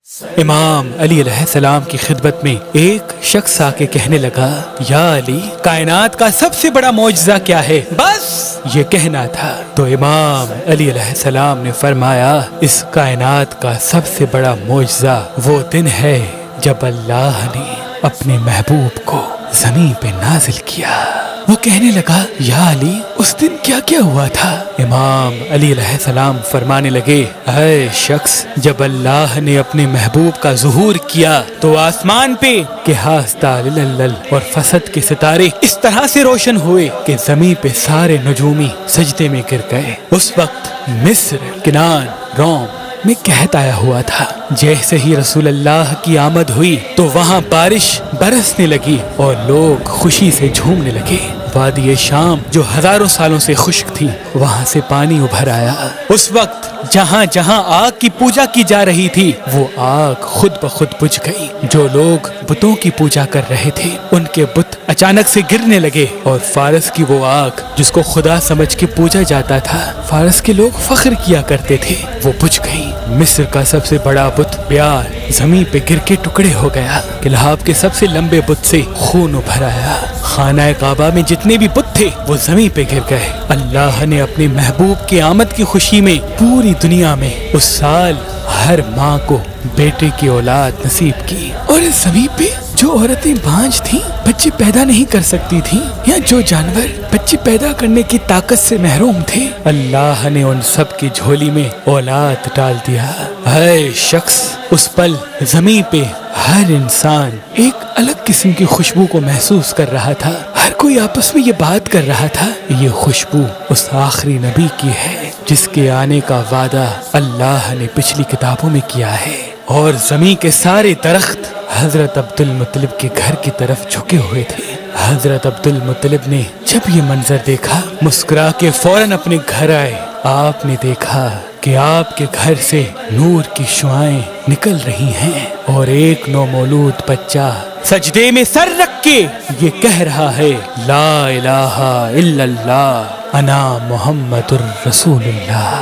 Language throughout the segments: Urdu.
امام علی علیہ السلام کی خدمت میں ایک شخص آ کے کہنے لگا، یا علی، کائنات کا سب سے بڑا معجزہ کیا ہے؟ بس یہ کہنا تھا۔ تو امام علی علیہ السلام نے فرمایا، اس کائنات کا سب سے بڑا معجزہ وہ دن ہے جب اللہ نے اپنے محبوب کو زمین پہ نازل کیا۔ وہ کہنے لگا، یا علی، اس دن کیا کیا ہوا تھا؟ امام علی علیہ السلام فرمانے لگے، اے شخص، جب اللہ نے اپنے محبوب کا ظہور کیا تو آسمان پہ کہ اور فسد کے ستارے اس طرح سے روشن ہوئے کہ زمین پہ سارے نجومی سجدے میں گر گئے۔ اس وقت مصر، کنان، روم میں قحط آیا ہوا تھا۔ جیسے ہی رسول اللہ کی آمد ہوئی تو وہاں بارش برسنے لگی اور لوگ خوشی سے جھومنے لگے۔ وادی شام جو ہزاروں سالوں سے خشک تھی، وہاں سے پانی ابھر آیا۔ اس وقت جہاں جہاں آگ کی پوجا کی جا رہی تھی، وہ آگ خود بخود بجھ گئی۔ جو لوگ بتوں کی پوجا کر رہے تھے، ان کے بت اچانک سے گرنے لگے، اور فارس کی وہ آگ جس کو خدا سمجھ کے پوجا جاتا تھا، فارس کے لوگ فخر کیا کرتے تھے، وہ بجھ گئی۔ مصر کا سب سے بڑا بت بیار زمین پہ گر کے ٹکڑے ہو گیا۔ کلہاب کے سب سے لمبے بت سے خون ابھر آیا۔ خانہ کعبہ میں جتنے بھی بت تھے وہ زمین پہ گر گئے۔ اللہ نے اپنے محبوب کی آمد کی خوشی میں پوری دنیا میں اس سال ہر ماں کو بیٹے کی اولاد نصیب کی، اور اس زمین پہ جو عورتیں بانجھ تھیں، بچے پیدا نہیں کر سکتی تھیں، یا جو جانور بچے پیدا کرنے کی طاقت سے محروم تھے، اللہ نے ان سب کی جھولی میں اولاد ڈال دیا۔ اے شخص، اس پل زمین پہ ہر انسان ایک الگ قسم کی خوشبو کو محسوس کر رہا تھا۔ ہر کوئی آپس میں یہ بات کر رہا تھا، یہ خوشبو اس آخری نبی کی ہے جس کے آنے کا وعدہ اللہ نے پچھلی کتابوں میں کیا ہے۔ اور زمین کے سارے درخت حضرت عبد المطلب کے گھر کی طرف جھکے ہوئے تھے۔ حضرت عبد المطلب نے جب یہ منظر دیکھا، مسکرا کے فوراً اپنے گھر آئے۔ آپ نے دیکھا کہ آپ کے گھر سے نور کی شعائیں نکل رہی ہیں، اور ایک نومولود بچہ سجدے میں سر رکھ کے یہ کہہ رہا ہے، لا الہ الا اللہ انا محمد الرسول اللہ۔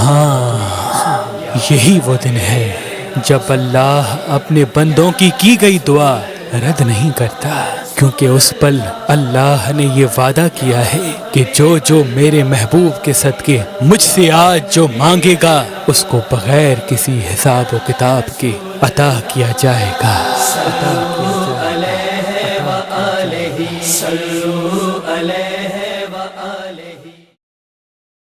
ہاں، یہی وہ دن ہے جب اللہ اپنے بندوں کی گئی دعا رد نہیں کرتا، کیونکہ اس پل اللہ نے یہ وعدہ کیا ہے کہ جو میرے محبوب کے صدقے مجھ سے آج جو مانگے گا، اس کو بغیر کسی حساب و کتاب کے عطا کیا جائے گا۔